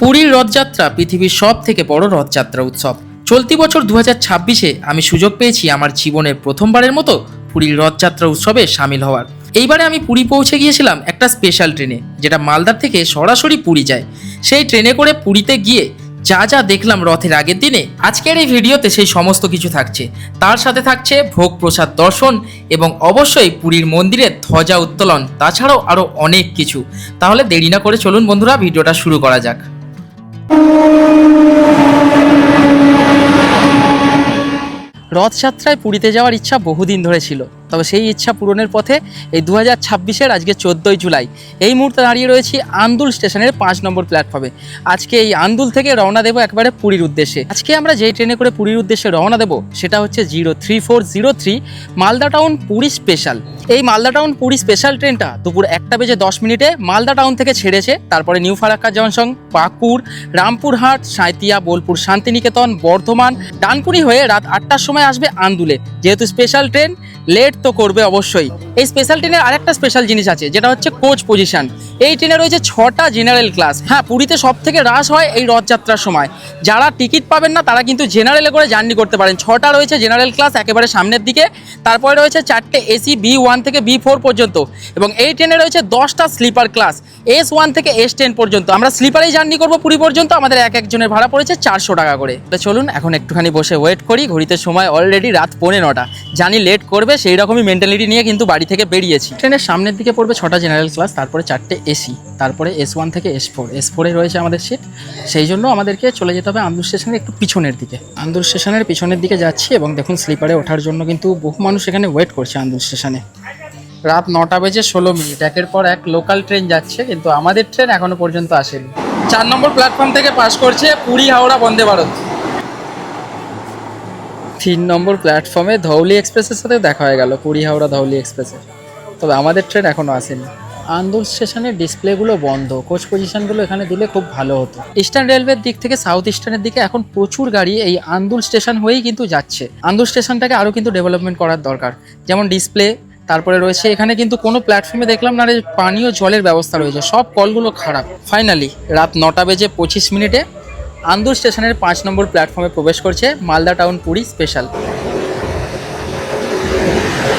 পুরীর রথযাত্রা পৃথিবীর সব থেকে বড় রথযাত্রা উৎসব। চলতি বছর 2026-এ আমি সুযোগ পেয়েছি আমার জীবনের প্রথমবারের মতো পুরীর রথযাত্রা উৎসবে সামিল হওয়ার। এইবারে আমি পুরী পৌঁছে গিয়েছিলাম একটা স্পেশাল ট্রেনে, যেটা মালদার থেকে সরাসরি পুরী যায়। সেই ট্রেনে করে পুরীতে গিয়ে যা যা দেখলাম রথের আগের দিনে, আজকের এই ভিডিওতে সেই সমস্ত কিছু থাকছে। তার সাথে থাকছে ভোগ প্রসাদ দর্শন এবং অবশ্যই পুরীর মন্দিরের ধ্বজা উত্তোলন, তাছাড়াও আরও অনেক কিছু। তাহলে দেরি না করে চলুন বন্ধুরা, ভিডিওটা শুরু করা যাক। রথযাত্রায় পুরীতে যাওয়ার ইচ্ছা বহুদিন ধরে ছিল, তবে সেই ইচ্ছা পূরণের পথে এই 2026-এর আজকে 14ই জুলাই এই মুহূর্তে দাঁড়িয়ে রয়েছি আন্দুল স্টেশনের 5 নম্বর প্ল্যাটফর্মে। আজকে এই আন্দুল থেকে রওনা দেবো একবারে পুরীর উদ্দেশ্যে। আজকে আমরা যেই ট্রেনে করে পুরীর উদ্দেশ্যে রওনা দেবো সেটা হচ্ছে 03403 মালদা টাউন পুরী স্পেশাল। এই মালদা টাউন পুরী স্পেশাল ট্রেনটা দুপুর 1:10 মালদা টাউন থেকে ছেড়েছে। তারপরে নিউ ফারাক্কা জংশন, পাকুড়, রামপুরহাট, সাঁইতিয়া, বোলপুর, শান্তিনিকেতন, বর্ধমান, ডানকুনি হয়ে রাত 8টার সময় আসবে আন্দুলে। যেহেতু স্পেশাল ট্রেন, লেট তো করবে অবশ্যই। এই স্পেশাল ট্রেনের আরেকটা স্পেশাল জিনিস আছে, যেটা হচ্ছে কোচ পজিশন। এই ট্রেনে রয়েছে 6টা জেনারেল ক্লাস। হ্যাঁ, পুরীতে সব থেকে রাশ হয় এই রথযাত্রার সময়। যারা টিকিট পাবেন না তারা কিন্তু জেনারেলে করে জার্নি করতে পারেন। 6টা রয়েছে জেনারেল ক্লাস একেবারে সামনের দিকে, তারপরে রয়েছে 4টে এসি B1 থেকে B4 পর্যন্ত, এবং এই ট্রেনে রয়েছে 10টা স্লিপার ক্লাস S1 থেকে S10 পর্যন্ত। আমরা স্লিপারেই জার্নি করবো পুরী পর্যন্ত। আমাদের এক একজনের ভাড়া পড়েছে 400 টাকা করে। তো চলুন এখন একটুখানি বসে ওয়েট করি। ঘড়িতে সময় অলরেডি রাত 9:45। জানি লেট করবে, সেই রকমই মেন্টালিটি নিয়ে কিন্তু বাড়ি থেকে বেরিয়েছি। ট্রেনের সামনের দিকে পড়বে 6টা জেনারেল ক্লাস, তারপরে 4টে এসি, তারপরে S1 থেকে S4 রয়েছে আমাদের সিট। সেই জন্য আমাদেরকে চলে যেতে হবে আন্দুল স্টেশনের একটু পিছনের দিকে। আন্দুল স্টেশনের পিছনের দিকে যাচ্ছি এবং দেখুন স্লিপারে ওঠার জন্য কিন্তু বহু মানুষ এখানে ওয়েট করছে আন্দুল স্টেশনে। রাত 9:16। একের পর এক লোকাল ট্রেন যাচ্ছে, কিন্তু আমাদের ট্রেন এখনো পর্যন্ত আসেনি। 4 নম্বর প্ল্যাটফর্ম থেকে পাস করছে পুরী হাওড়া বন্দে ভারত। 3 নম্বর প্ল্যাটফর্মে ধৌলি এক্সপ্রেসের সাথে দেখা হয়ে গেল, পুরী হাওড়া ধৌলি এক্সপ্রেসের। তবে আমাদের ট্রেন এখনো আসেনি। আন্দুল স্টেশনের ডিসপ্লেগুলো বন্ধ, কোচ পজিশনগুলো এখানে দিলে খুব ভালো হতো। ইস্টার্ন রেলওয়ের দিক থেকে সাউথ ইস্টার্নের দিকে এখন প্রচুর গাড়ি এই আন্দুল স্টেশন হয়েই কিন্তু যাচ্ছে। আন্দুল স্টেশনটাকে আরও কিন্তু ডেভেলপমেন্ট করার দরকার, যেমন ডিসপ্লে। তারপরে রয়েছে এখানে কিন্তু কোনো প্ল্যাটফর্মে দেখলাম না পানীয় জলের ব্যবস্থা রয়েছে, সব কলগুলো খারাপ। ফাইনালি রাত 9:25 আন্দুল স্টেশনের 5 নম্বর প্ল্যাটফর্মে প্রবেশ করছে মালদা টাউন পুরী স্পেশাল।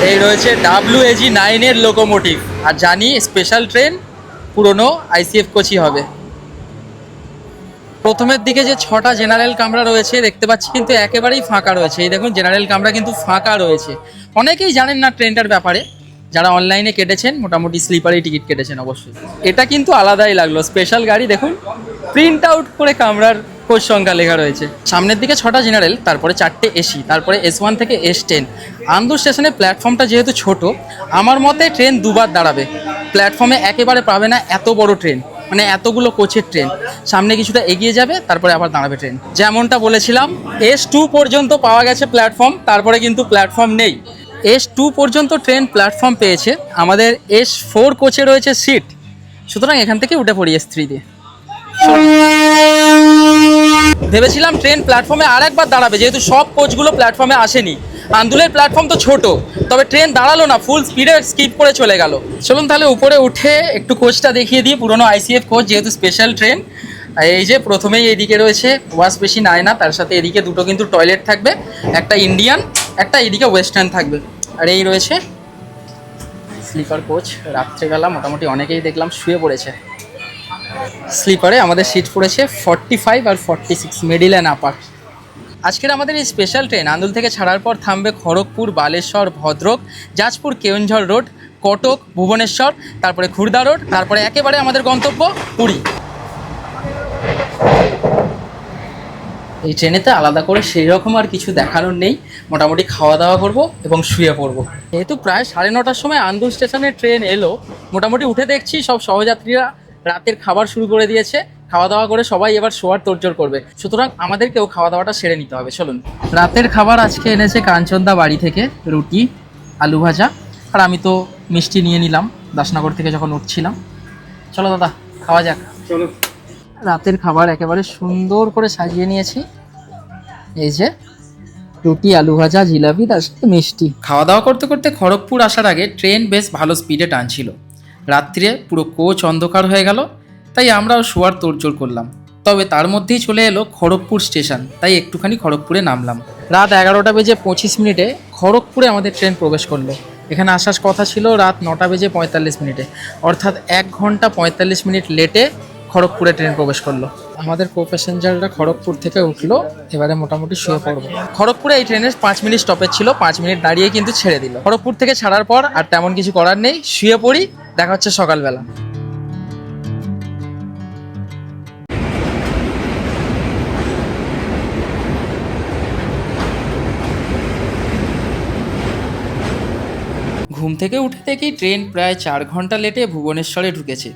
এই রয়েছে WAG9-এর লোকোমোটিভ। আর জানি স্পেশাল ট্রেন পুরনো ICF কোচই হবে। প্রথমের দিকে যে 6টা জেনারেল কামরা রয়েছে দেখতে পাচ্ছি, কিন্তু একেবারেই ফাঁকা রয়েছে। এই দেখুন জেনারেল কামরা কিন্তু ফাঁকা রয়েছে। অনেকেই জানেন না ট্রেনটার ব্যাপারে, যারা অনলাইনে কেটেছেন মোটামুটি স্লিপারেই টিকিট কেটেছেন অবশ্যই। এটা কিন্তু আলাদাই লাগলো, স্পেশাল গাড়ি। দেখুন প্রিন্ট আউট করে কামরার কোচ সংখ্যা লেখা রয়েছে। সামনের দিকে 6টা জেনারেল, তারপরে 4টে এসি, তারপরে S1 থেকে S10। আন্দুল স্টেশনের প্ল্যাটফর্মটা যেহেতু ছোট, আমার মতে ট্রেন দুবার দাঁড়াবে। প্ল্যাটফর্মে একেবারে পাবে না এত বড় ট্রেন, মানে এতগুলো কোচের ট্রেন। সামনে কিছুটা এগিয়ে যাবে, তারপরে আবার দাঁড়াবে ট্রেন। যেমনটা বলেছিলাম, S2 পর্যন্ত পাওয়া গেছে প্ল্যাটফর্ম, তারপরে কিন্তু প্ল্যাটফর্ম নেই। S2 পর্যন্ত ট্রেন প্ল্যাটফর্ম পেয়েছে, আমাদের S4 কোচে রয়েছে সিট। সুতরাং এখান থেকে উঠে পড়ি S3 দিয়ে। ভেবেছিলাম ট্রেন প্ল্যাটফর্মে আরেকবার দাঁড়াবে, যেহেতু সব কোচগুলো প্ল্যাটফর্মে আসেনি। আন্দুলের প্ল্যাটফর্ম তো ছোট, তবে ট্রেন দাঁড়ালো না, ফুল স্পিডে স্কিপ করে চলে গেল। চলুন তাহলে উপরে উঠে একটু কোচটা দেখিয়ে দিই, পুরোনো ICF কোচ যেহেতু স্পেশাল ট্রেন। এই যে প্রথমেই এদিকে রয়েছে ওয়াশ বেসিন, আয়না, তার সাথে এদিকে দুটো কিন্তু টয়লেট থাকবে, একটা ইন্ডিয়ান, একটা এদিকে ওয়েস্টার্ন থাকবে। আর এই রয়েছে স্লিপার কোচ। রাত্রেবেলা মোটামুটি অনেকেই দেখলাম শুয়ে পড়েছে। স্লিপারে আমাদের সিট পড়েছে 45 আর 46, মিডিল অ্যান্ড আপার। আজকের আমাদের এই স্পেশাল ট্রেন আন্দুল থেকে ছাড়ার পর থামবে খড়গপুর, বালেশ্বর, ভদ্রক, যাজপুর, কেওনঝর রোড, কটক, ভুবনেশ্বর, তারপরে খুর্দা রোড, তারপরে একেবারে আমাদের গন্তব্য পুরী। এই ট্রেনেতে আলাদা করে সেই রকম আর কিছু দেখানোর নেই, মোটামুটি খাওয়া দাওয়া করব এবং শুয়ে পড়বো। যেহেতু প্রায় 9:30টার সময় আন্দুল স্টেশনে ট্রেন এলো, মোটামুটি উঠে দেখছি সব সহযাত্রীরা রাতের খাবার শুরু করে দিয়েছে। খাওয়া দাওয়া করে সবাই এবার শোয়ার তোড়জোড় করবে, সুতরাং আমাদেরকেও খাওয়া দাওয়াটা সেরে নিতে হবে। চলুন। রাতের খাবার আজকে এনেছে কাঞ্চনদা বাড়ি থেকে, রুটি, আলু ভাজা, আর আমি তো মিষ্টি নিয়ে নিলাম দাসনগর থেকে যখন উঠছিলাম। চলো দাদা, খাওয়া যাক। চলো। রাতের খাবার একেবারে সুন্দর করে সাজিয়ে নিয়েছি। এই যে রুটি, আলু ভাজা, জিলাপি, তার সাথে মিষ্টি। খাওয়া দাওয়া করতে করতে খড়গপুর আসার আগে ট্রেন বেশ ভালো স্পিডে টানছিল। রাত্রে পুরো কোচ অন্ধকার হয়ে গেল, তাই আমরাও শোয়ার তোড়জোড় করলাম। তবে তার মধ্যেই চলে এলো খড়গপুর স্টেশন, তাই একটুখানি খড়গপুরে নামলাম। রাত 11:25 খড়গপুরে আমাদের ট্রেন প্রবেশ করলো। এখানে আসার কথা ছিল রাত 9:45, অর্থাৎ 1 ঘন্টা 45 মিনিট লেটে খড়গপুরে ট্রেন প্রবেশ করলো। আমাদের কো প্যাসেঞ্জাররা খড়গপুর থেকে উঠলো, এবারে মোটামুটি শুয়ে পড়বো। খড়গপুরে এই ট্রেনের 5 মিনিট স্টপেজ ছিল, 5 মিনিট দাঁড়িয়ে কিন্তু ছেড়ে দিল। খড়গপুর থেকে ছাড়ার পর আর তেমন কিছু করার নেই, শুয়ে পড়ি, দেখা হচ্ছে সকালবেলা। ঘুম থেকে উঠে দেখি ট্রেন প্রায় 4 ঘন্টা লেটে ভুবনেশ্বরে ঢুকেছে।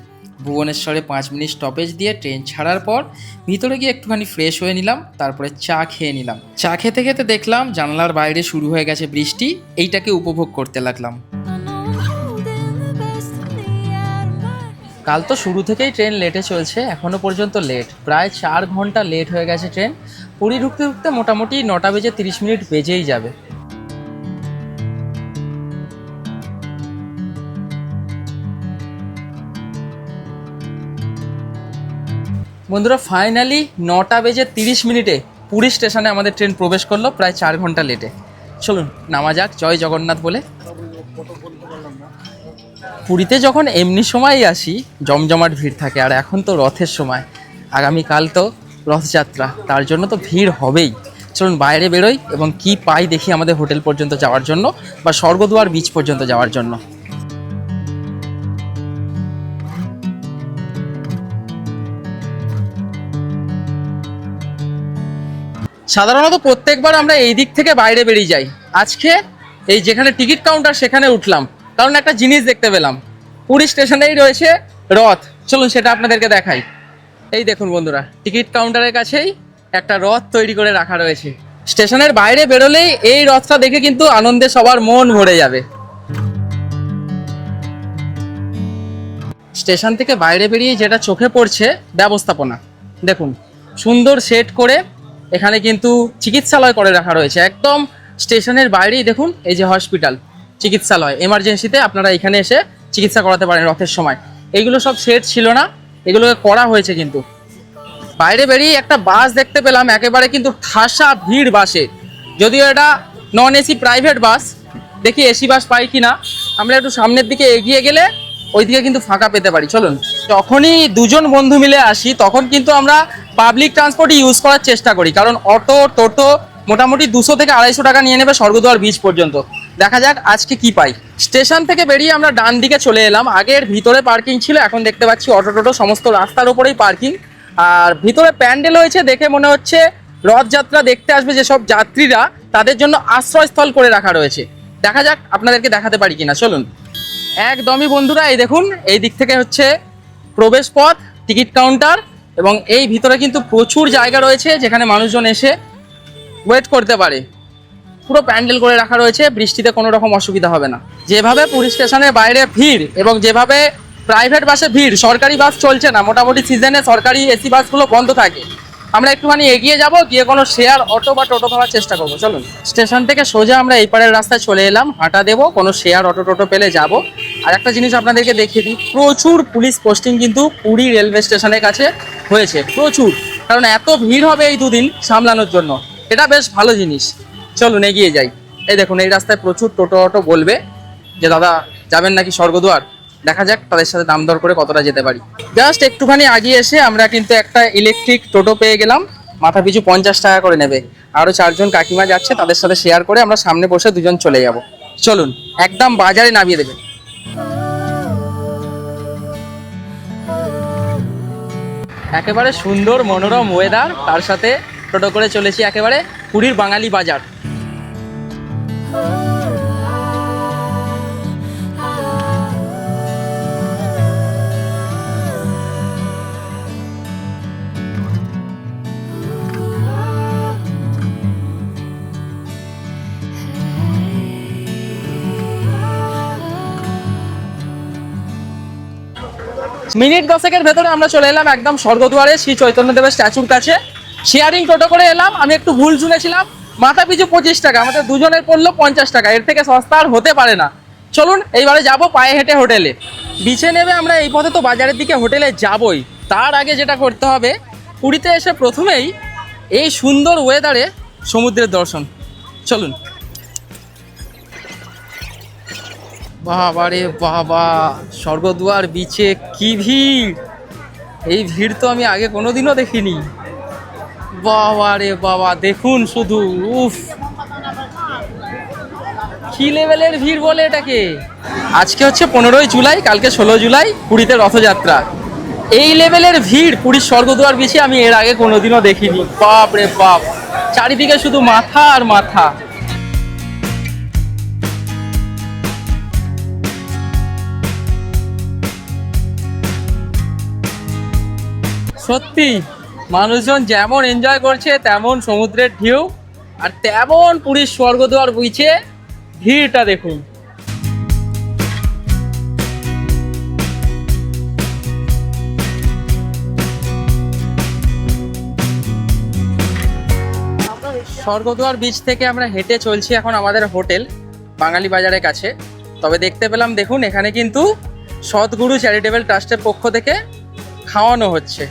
ভুবনেশ্বরে 5 মিনিট স্টপেজ দিয়ে ট্রেন ছাড়ার পর ভিতরে গিয়ে একটুখানি ফ্রেশ হয়ে নিলাম, তারপরে চা খেয়ে নিলাম। চা খেতে খেতে দেখলাম জানলার বাইরে শুরু হয়ে গেছে বৃষ্টি, এইটাকে উপভোগ করতে লাগলাম। কাল তো শুরু থেকেই ট্রেন লেটে চলছে, এখনো পর্যন্ত লেট, প্রায় 4 ঘন্টা লেট হয়ে গেছে ট্রেন। পুরী ঢুকতে ঢুকতে মোটামুটি 9:30 বেজেই যাবে। বন্ধুরা, ফাইনালি 9:30 পুরী স্টেশনে আমাদের ট্রেন প্রবেশ করলো, প্রায় 4 ঘন্টা লেটে। চলুন নামা যাক, জয় জগন্নাথ বলে। পুরীতে যখন এমনি সময়ই আসি জমজমাট ভিড় থাকে, আর এখন তো রথের সময়, আগামীকাল তো রথযাত্রা, তার জন্য তো ভিড় হবেই। চলুন বাইরে বেরোই এবং কি পাই দেখি আমাদের হোটেল পর্যন্ত যাওয়ার জন্য বা স্বর্গদুয়ার বিচ পর্যন্ত যাওয়ার জন্য। সাধারণত প্রত্যেকবার আমরা এই দিক থেকে বাইরে বেরিয়ে যাই, আজকে এই যেখানে টিকিট কাউন্টার সেখানে উঠলাম, কারণ একটা জিনিস দেখতে পেলাম, পুরী স্টেশনেই রয়েছে রথ। চলুন সেটা আপনাদেরকে দেখাই। এই দেখুন বন্ধুরা, টিকিট কাউন্টারের কাছেই একটা রথ তৈরি করে রাখা রয়েছে। স্টেশনের বাইরে বেরোলেই এই রথটা দেখে কিন্তু আনন্দে সবার মন ভরে যাবে। স্টেশন থেকে বাইরে বেরিয়ে যেটা চোখে পড়ছে ব্যবস্থাপনা দেখুন, সুন্দর সেট করে এখানে কিন্তু চিকিৎসালয় করে রাখা রয়েছে। একদম স্টেশনের বাইরেই দেখুন এই যে হসপিটাল, চিকিৎসালয়, এমার্জেন্সিতে আপনারা এখানে এসে চিকিৎসা করাতে পারেন রথের সময়। এইগুলো সব সেট ছিল না, এগুলোকে করা হয়েছে। কিন্তু বাইরে বেরিয়ে একটা বাস দেখতে পেলাম, একেবারে কিন্তু ঠাসা ভিড় বাসে, যদিও এটা নন এসি প্রাইভেট বাস, দেখি এসি বাস পাই কিনা। আমরা একটু সামনের দিকে এগিয়ে গেলে ওইদিকে কিন্তু ফাঁকা পেতে পারি। চলুন, যখনই দুজন বন্ধু মিলে আসি তখন কিন্তু আমরা পাবলিক ট্রান্সপোর্ট ইউজ করার চেষ্টা করি, কারণ অটো টোটো মোটামুটি 200 থেকে 250 টাকা নিয়ে নেবে স্বর্গদুয়ার বিচ পর্যন্ত। দেখা যাক আজকে কি পাই। স্টেশন থেকে বেরিয়ে আমরা ডান দিকে চলে এলাম, আগের ভিতরে পার্কিং ছিল, এখন দেখতে পাচ্ছি অটো টোটো সমস্ত রাস্তার ওপরেই পার্কিং। আর ভিতরে প্যান্ডেল হয়েছে, দেখে মনে হচ্ছে রথযাত্রা দেখতে আসবে যেসব যাত্রীরা, তাদের জন্য আশ্রয়স্থল করে রাখা রয়েছে। দেখা যাক আপনাদেরকে দেখাতে পারি কিনা। চলুন। একদমই বন্ধুরা, এই দেখুন এই দিক থেকে হচ্ছে প্রবেশ পথ, টিকিট কাউন্টার, এবং এই ভিতরে কিন্তু প্রচুর জায়গা রয়েছে যেখানে মানুষজন এসে ওয়েট করতে পারে। পুরো প্যান্ডেল করে রাখা রয়েছে, বৃষ্টিতে কোনো রকম অসুবিধা হবে না। যেভাবে পুরী স্টেশনের বাইরে ভিড় এবং যেভাবে প্রাইভেট বাসে ভিড়, সরকারি বাস চলছে না, মোটামুটি সিজনে সরকারি এসি বাসগুলো বন্ধ থাকে। আমরা একটুখানি এগিয়ে যাব, গিয়ে কোনো শেয়ার অটো বা টোটো ধরার চেষ্টা করবো। চলুন, স্টেশন থেকে সোজা আমরা এই পারের রাস্তায় চলে এলাম, হাঁটা দেবো, কোনো শেয়ার অটো টোটো পেলে যাব। আর একটা জিনিস আপনাদেরকে দেখিয়ে দিই, প্রচুর পুলিশ পোস্টিং কিন্তু পুরী রেলওয়ে স্টেশনের কাছে হয়েছে, প্রচুর, কারণ এত ভিড় হবে এই দুদিন সামলানোর জন্য, এটা বেশ ভালো জিনিস। চলুন এগিয়ে যাই। এই দেখুন এই রাস্তায় প্রচুর টোটো অটো বলবে যে দাদা যাবেন নাকি স্বর্গদুয়ার, দেখা যাক তাদের সাথে দাম দর করে কতটা যেতে পারি। জাস্ট একটুখানি আগিয়ে এসে আমরা কিন্তু একটা ইলেকট্রিক টোটো পেয়ে গেলাম, মাথা পিছু 50 টাকা করে নেবে। আরও 4 জন কাকিমা যাচ্ছে, তাদের সাথে শেয়ার করে আমরা সামনে বসে দুজন চলে যাব। চলুন, একদম বাজারে নামিয়ে দেবে। একেবারে সুন্দর মনোরম ওয়েদার, তার সাথে টোটো করে চলেছি একেবারে পুরীর বাঙালি বাজার। মিনিট 10-এর ভেতরে আমরা চলে এলাম একদম স্বর্গদুয়ারে শ্রী চৈতন্যদেবের স্ট্যাচুর কাছে। শেয়ারিং টোটো করে এলাম, আমি একটু ভুল শুনেছিলাম, মাথা পিছু 25 টাকা, আমাদের দুজনের পড়লো 50 টাকা, এর থেকে সস্তা আর হতে পারে না। চলুন এইবারে যাব পায়ে হেঁটে হোটেলে। বিছে নেবে আমরা এই পথে তো বাজারের দিকে হোটেলে যাবই, তার আগে যেটা করতে হবে পুরীতে এসে প্রথমেই এই সুন্দর ওয়েদারে সমুদ্রের দর্শন। চলুন। বাবা রে বাবা, স্বর্গদুয়ার বিচে কি ভিড়! এই ভিড় তো আমি আগে কোনোদিনও দেখিনি। বাবা রে বাবা, দেখুন শুধু, উফ কি লেভেলের ভিড় বলে এটাকে। আজকে হচ্ছে 15ই জুলাই, কালকে 16 জুলাই পুরীতে রথযাত্রা। এই লেভেলের ভিড় পুরীর স্বর্গদুয়ার বিচে আমি এর আগে কোনোদিনও দেখিনি। বাপ রে বাপ, চারিদিকে শুধু মাথা আর মাথা। সত্যি মানুষজন যেমন এনজয় করছে তেমন সমুদ্রের ঢেউ, আর তেমন পুরীর স্বর্গদুয়ার বিচে ভিড়টা দেখুন। স্বর্গদুয়ার বিচ থেকে আমরা হেঁটে চলছি এখন আমাদের হোটেল বাঙালি বাজারের কাছে। তবে দেখতে পেলাম, দেখুন এখানে কিন্তু সদ্গুরু চ্যারিটেবল ট্রাস্টের পক্ষ থেকে খাওয়ানো হচ্ছে।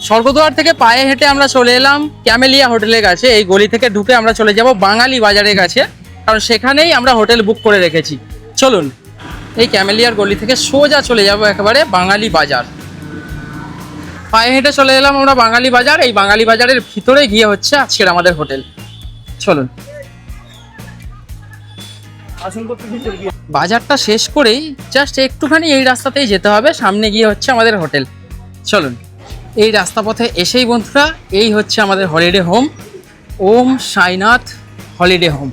স্বর্গদুয়ার থেকে পায়ে হেঁটে আমরা চলে এলাম ক্যামেলিয়া হোটেলের কাছে। এই গলি থেকে ঢুকে আমরা চলে যাব বাঙালি বাজারের কাছে, কারণ সেখানেই আমরা হোটেল বুক করে রেখেছি। চলুন, এই ক্যামেলিয়ার গলি থেকে সোজা চলে যাব একেবারে বাঙালি বাজার। পায়ে হেঁটে চলে এলাম আমরা বাঙালি বাজার। এই বাঙালি বাজারের ভিতরে গিয়ে হচ্ছে আজকের আমাদের হোটেল। চলুন। বাজারটা শেষ করেই জাস্ট একটুখানি এই রাস্তাতেই যেতে হবে, সামনে গিয়ে হচ্ছে আমাদের হোটেল। চলুন। এই রাস্তা পথে এসেই বন্ধুরা, এই হচ্ছে আমাদের হলিডে হোম, ওম সাইনাথ হলিডে হোম।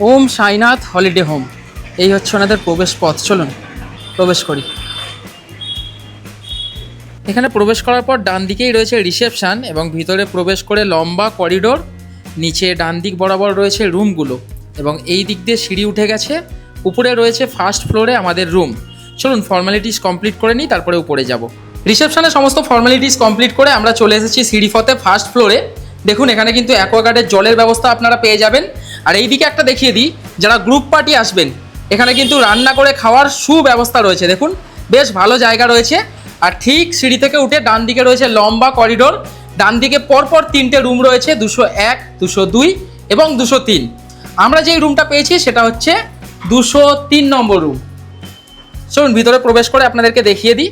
ওম সাইনাথ হলিডে হোম, এই হচ্ছে ওনাদের প্রবেশ পথ। চলুন প্রবেশ করি। এখানে প্রবেশ করার পর ডান দিকেই রয়েছে রিসেপশন, এবং ভিতরে প্রবেশ করে লম্বা করিডোর, নিচে ডান দিক বরাবর রয়েছে রুমগুলো, এবং এই দিক দিয়ে সিঁড়ি উঠে গেছে। উপরে রয়েছে ফার্স্ট ফ্লোরে আমাদের রুম। চলুন ফর্মালিটিস কমপ্লিট করে নিই, তারপরে উপরে যাব। রিসেপশনে সমস্ত ফর্মালিটিস কমপ্লিট করে আমরা চলে এসেছি সিঁড়িপথে ফার্স্ট ফ্লোরে। দেখুন এখানে কিন্তু অ্যাকোয়াগার্ডের জলের ব্যবস্থা আপনারা পেয়ে যাবেন। আর এই দিকে একটা দেখিয়ে দিই, যারা গ্রুপ পার্টি আসবেন এখানে কিন্তু রান্না করে খাওয়ার সুব্যবস্থা রয়েছে। দেখুন বেশ ভালো জায়গা রয়েছে। আর ঠিক সিঁড়ি থেকে উঠে ডান দিকে রয়েছে লম্বা করিডোর, ডান দিকে পরপর 3টে রুম রয়েছে, 201, 202 এবং 203। আমরা যেই রুমটা পেয়েছি সেটা হচ্ছে 203 নম্বর রুম। চলুন ভিতরে প্রবেশ করে আপনাদেরকে দেখিয়ে দিই।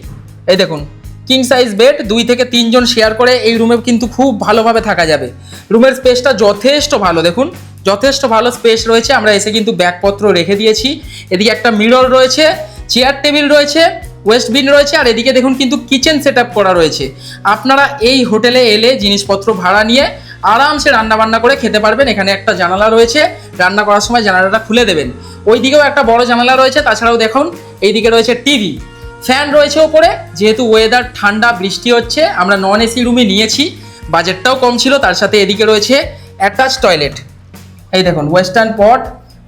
এই দেখুন কিং সাইজ বেড, 2 থেকে 3 জন শেয়ার করে এই রুমে কিন্তু খুব ভালোভাবে থাকা যাবে। রুমের স্পেসটা যথেষ্ট ভালো, দেখুন যথেষ্ট ভালো স্পেস রয়েছে। আমরা এসে কিন্তু ব্যাগপত্র রেখে দিয়েছি। এদিকে একটা মিরর রয়েছে, চেয়ার টেবিল রয়েছে, ওয়েস্টবিন রয়েছে, আর এদিকে দেখুন কিন্তু কিচেন সেট আপ করা রয়েছে। আপনারা এই হোটেলে এলে জিনিসপত্র ভাড়া নিয়ে আরামসে রান্নাবান্না করে খেতে পারবেন। এখানে একটা জানালা রয়েছে, রান্না করার সময় জানালাটা খুলে দেবেন। ওই দিকেও একটা বড় জানালা রয়েছে। তাছাড়াও দেখুন এইদিকে রয়েছে টিভি, ফ্যান রয়েছে ওপরে। যেহেতু ওয়েদার ঠান্ডা, বৃষ্টি হচ্ছে, আমরা নন এসি রুমে নিয়েছি, বাজেটটাও কম ছিল। তার সাথে এদিকে রয়েছে অ্যাটাচ টয়লেট। এই দেখুন ওয়েস্টার্ন পট,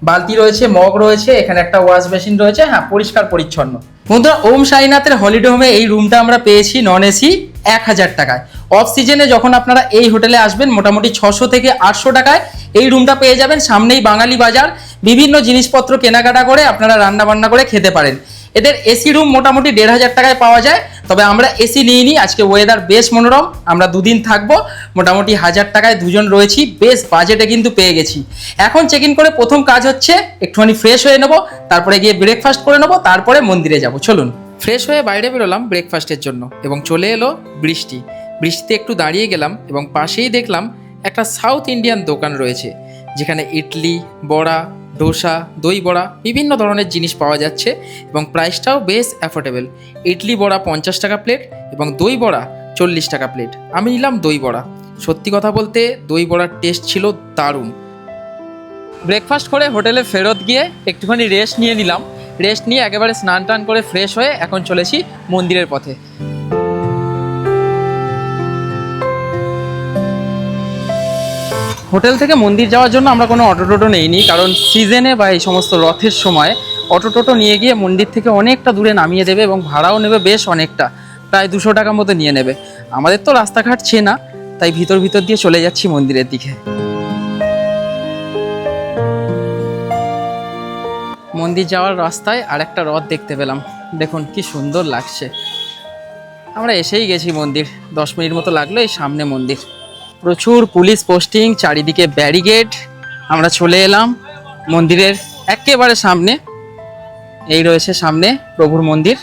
বালতি রয়েছে, মগ রয়েছে, এখানে একটা ওয়াশ বেসিন রয়েছে। হ্যাঁ, পরিষ্কার পরিচ্ছন্ন। বন্ধুরা ওম সাইনাথের হলিডে হোমে এই রুমটা আমরা পেয়েছি নন এসি 1000 টাকায়। অফ সিজনে যখন আপনারা এই হোটেলে আসবেন মোটামুটি 600 থেকে 800 টাকায় এই রুমটা পেয়ে যাবেন। সামনেই বাঙালি বাজার, বিভিন্ন জিনিসপত্র কেনাকাটা করে আপনারা রান্না বান্না করে খেতে পারেন। এদের এসি রুম মোটামুটি 1500 টাকায় পাওয়া যায়, তবে আমরা এসি নিইনি। আজকে ওয়েদার বেশ মনোরম, আমরা দুদিন থাকবো, মোটামুটি 1000 টাকায় দুজন রয়েছি, বেশ বাজেটে কিন্তু পেয়ে গেছি। এখন চেক ইন করে প্রথম কাজ হচ্ছে একটুখানি ফ্রেশ হয়ে নেবো, তারপরে গিয়ে ব্রেকফাস্ট করে নেবো, তারপরে মন্দিরে যাব। চলুন। ফ্রেশ হয়ে বাইরে বেরোলাম ব্রেকফাস্টের জন্য, এবং চলে এলো বৃষ্টি। বৃষ্টিতে একটু দাঁড়িয়ে গেলাম, এবং পাশেই দেখলাম একটা সাউথ ইন্ডিয়ান দোকান রয়েছে, যেখানে ইডলি, বড়া, ডোসা, দই বড়া, বিভিন্ন ধরনের জিনিস পাওয়া যাচ্ছে, এবং প্রাইসটাও বেশ অ্যাফোর্ডেবল। ইডলি বড়া 50 টাকা প্লেট, এবং দই বড়া 40 টাকা প্লেট। আমি নিলাম দই বড়া। সত্যি কথা বলতে দই বড়ার টেস্ট ছিল দারুণ। ব্রেকফাস্ট করে হোটেলে ফেরত গিয়ে একটুখানি রেস্ট নিয়ে নিলাম। রেস্ট নিয়ে একেবারে স্নান টান করে ফ্রেশ হয়ে এখন চলেছি মন্দিরের পথে। হোটেল থেকে মন্দির যাওয়ার জন্য আমরা কোনো অটো টোটো নেইনি, কারণ সিজনে বা এই সমস্ত রথের সময় অটো টোটো নিয়ে গিয়ে মন্দির থেকে অনেকটা দূরে নামিয়ে দেবে, এবং ভাড়াও নেবে বেশ অনেকটা, প্রায় 200 টাকা মতো নিয়ে নেবে। আমাদের তো রাস্তাঘাট চেনা, তাই ভিতর ভিতর দিয়ে চলে যাচ্ছি মন্দিরের দিকে। মন্দির যাওয়ার রাস্তায় আর একটা রথ দেখতে পেলাম, দেখুন কি সুন্দর লাগছে। আমরা এসেই গেছি মন্দির, 10 মিনিট মতো লাগলো। এই সামনে মন্দির, প্রচুর পুলিশ পোস্টিং, চারিদিকে ব্যারিকেড। আমরা চলে এলাম মন্দিরের একেবারে সামনে। এই রয়েছে সামনে প্রভুর মন্দির।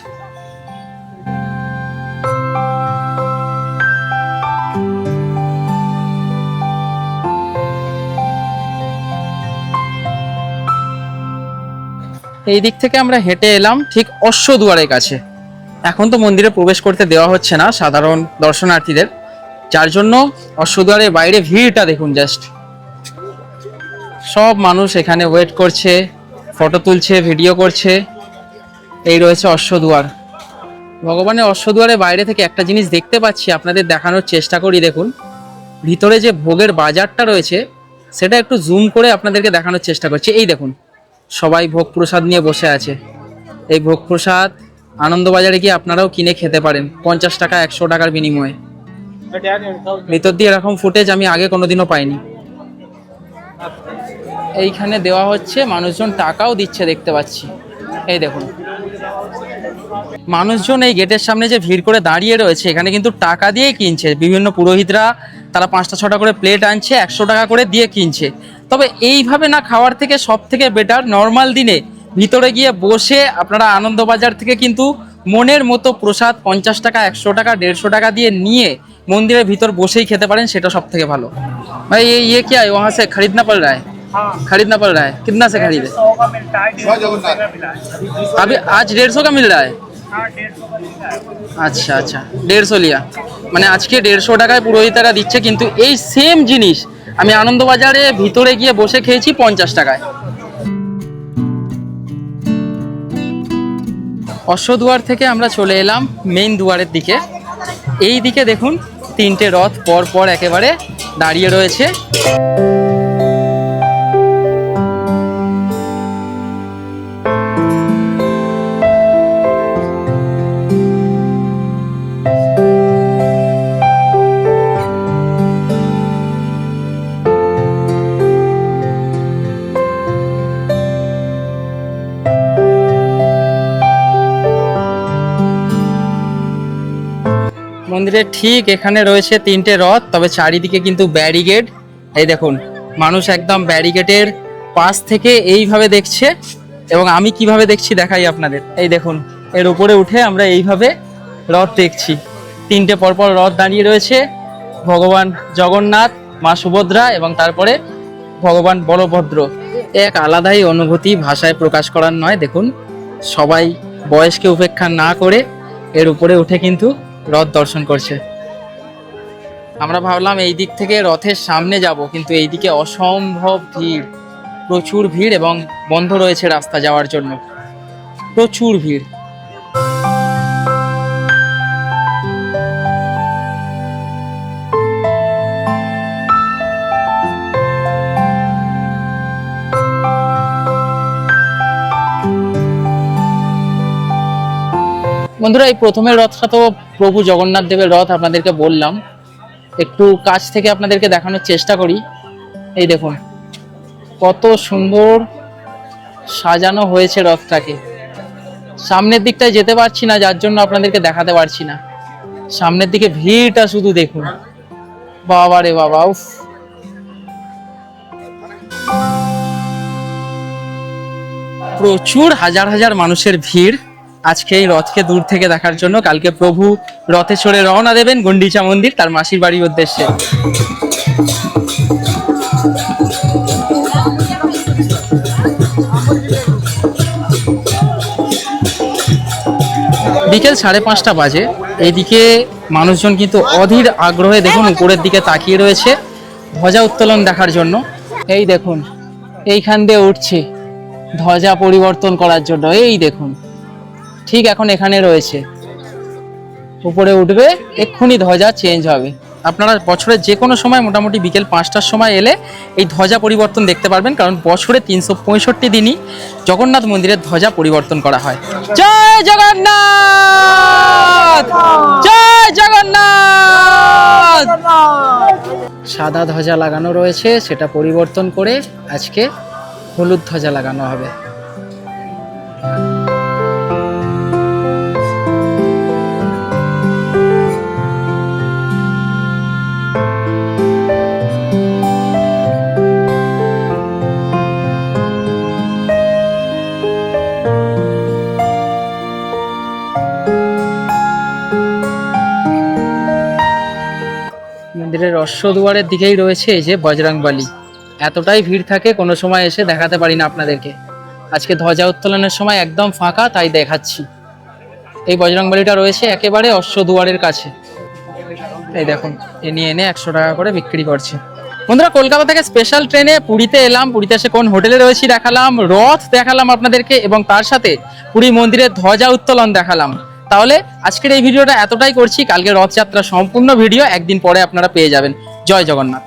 এই দিক থেকে আমরা হেঁটে এলাম ঠিক অশ্বদুয়ারের কাছে। এখন তো মন্দিরে প্রবেশ করতে দেওয়া হচ্ছে না সাধারণ দর্শনার্থীদের, যার জন্য অশ্বদুয়ারের বাইরে ভিড়টা দেখুন জাস্ট। সব মানুষ এখানে ওয়েট করছে, ফটো তুলছে, ভিডিও করছে। এই রয়েছে অশ্বদুয়ার। ভগবানের অশ্বদুয়ারের বাইরে থেকে একটা জিনিস দেখতে পাচ্ছি, আপনাদের দেখানোর চেষ্টা করি। দেখুন ভিতরে যে ভোগের বাজারটা রয়েছে সেটা একটু জুম করে আপনাদেরকে দেখানোর চেষ্টা করছি। এই দেখুন সবাই ভোগ প্রসাদ নিয়ে বসে আছে। এই ভোগ প্রসাদ আনন্দবাজারে গিয়ে আপনারাও কিনে খেতে পারেন 50 টাকা 100 টাকার বিনিময়ে। ভিতর দিয়ে এরকম ফুটেজ আমি আগে কোনোদিনও পাইনি। এইখানে দেওয়া হচ্ছে, মানুষজন টাকাও দিচ্ছে দেখতে পাচ্ছি। এই দেখুন মানুষজন এই গেটের সামনে যে ভিড় করে দাঁড়িয়ে রয়েছে, এখানে কিন্তু টাকা দিয়ে কিনছে। বিভিন্ন পুরোহিতরা তারা 5টা 6টা করে প্লেট আনছে, 100 টাকা করে দিয়ে কিনছে। তবে এইভাবে না খাওয়ার থেকে সব থেকে বেটার নর্মাল দিনে ভিতরে গিয়ে বসে আপনারা আনন্দবাজার থেকে কিন্তু মনের মতো প্রসাদ 50 টাকা 100 টাকা 150 টাকা দিয়ে নিয়ে मंदिर भीतर बसे ही खेते पारें, सेटा सब থেকে ভালো। भाई ये क्या है, वहाँ से खरीदना पड़ रहा है? हाँ। खरीदना पड़ रहा है, कितना से खरीदे? 100 का मिलता है, 150 का मिला है। अभी आज 150 का मिल रहा है। हाँ, 150 का मिल रहा है। अच्छा अच्छा 150 लिया, মানে আজকে 150 টাকায় পুরোহিতরা দিচ্ছে, কিন্তু এই সেম জিনিস আমি আনন্দবাজারে ভিতরে গিয়ে বসে খেয়েছি 50 টাকায়। অশ্বদুয়ার থেকে আমরা চলে এলাম মেইন দুয়ারের দিকে। এই দিকে দেখুন 3টে রথ পর পর একেবারে দাঁড়িয়ে রয়েছে। মন্দিরের ঠিক এখানে রয়েছে 3টে রথ, তবে চারিদিকে কিন্তু ব্যারিকেড। এই দেখুন মানুষ একদম ব্যারিকেডের পাশ থেকে এইভাবে দেখছে, এবং আমি কিভাবে দেখছি দেখাই আপনাদের। এই দেখুন এর উপরে উঠে আমরা এইভাবে রথ দেখছি। 3টে পরপর রথ দাঁড়িয়ে রয়েছে, ভগবান জগন্নাথ, মা সুভদ্রা এবং তারপরে ভগবান বলভদ্র। এক আলাদাই অনুভূতি, ভাষায় প্রকাশ করার নয়। দেখুন সবাই বয়সকে উপেক্ষা না করে এর উপরে উঠে কিন্তু রথ দর্শন করছে। আমরা ভাবলাম এই দিক থেকে রথের সামনে যাব, কিন্তু এই দিকে অসম্ভব ভিড়, প্রচুর ভিড়, এবং বন্ধ রয়েছে রাস্তা যাওয়ার জন্য, প্রচুর ভিড়। বন্ধুরা এই প্রথমের রথটা তো প্রভু জগন্নাথ দেবের রথ, আপনাদেরকে বললাম। একটু কাছ থেকে আপনাদেরকে দেখানোর চেষ্টা করি। এই দেখুন কত সুন্দর সাজানো হয়েছে রথটাকে। সামনের দিকটায় যেতে পারছি না, যার জন্য আপনাদেরকে দেখাতে পারছি না। সামনের দিকে ভিড়টা শুধু দেখুন, বাবা রে বাবা, উফ। প্রচুর হাজার হাজার মানুষের ভিড় আজকে এই রথকে দূর থেকে দেখার জন্য। কালকে প্রভু রথে চড়ে রওনা দেবেন গুন্ডিচা মন্দির, তার মাসির বাড়ির উদ্দেশ্যে। বিকেল 5:30 বাজে। এইদিকে মানুষজন কিন্তু অধীর আগ্রহে দেখুন উপরের দিকে তাকিয়ে রয়েছে ধ্বজা উত্তোলন দেখার জন্য। এই দেখুন এইখান দিয়ে উঠছে ধ্বজা পরিবর্তন করার জন্য। এই দেখুন ঠিক এখন এখানে রয়েছে, উপরে উঠবে, এক্ষুনি ধ্বজা চেঞ্জ হবে। আপনারা বছরের যে কোনো সময় মোটামুটি বিকেল 5টার সময় এলে এই ধ্বজা পরিবর্তন দেখতে পারবেন, কারণ বছরে 365 দিনই জগন্নাথ মন্দিরের ধ্বজা পরিবর্তন করা হয়। জয় জগন্নাথ, জয় জগন্নাথ। সাদা ধ্বজা লাগানো রয়েছে, সেটা পরিবর্তন করে আজকে হলুদ ধ্বজা লাগানো হবে। মন্দিরের অশ্বদুয়ারের দিকেই রয়েছে এই যে বজরংবলী। এতটাই ভিড় থাকে, কোনো সময় এসে দেখাতে পারি না আপনাদেরকে। আজকে ধ্বজা উত্তোলনের সময় একদম ফাঁকা, তাই দেখাচ্ছি। এই বজরংবলীটা রয়েছে একেবারে অশ্বদুয়ারের কাছে। এই দেখুন, এ নিয়ে এনে 100 টাকা করে বিক্রি করছে। বন্ধুরা, কলকাতা থেকে স্পেশাল ট্রেনে পুরীতে এলাম। পুরীতে এসে কোন হোটেলে রয়েছি দেখালাম, রথ দেখালাম আপনাদেরকে, এবং তার সাথে পুরী মন্দিরের ধ্বজা উত্তোলন দেখালাম। তাহলে আজকের এই ভিডিওটা এতটাই করছি। কালকে রথযাত্রা সম্পূর্ণ ভিডিও একদিন পরে আপনারা পেয়ে যাবেন। জয় জগন্নাথ।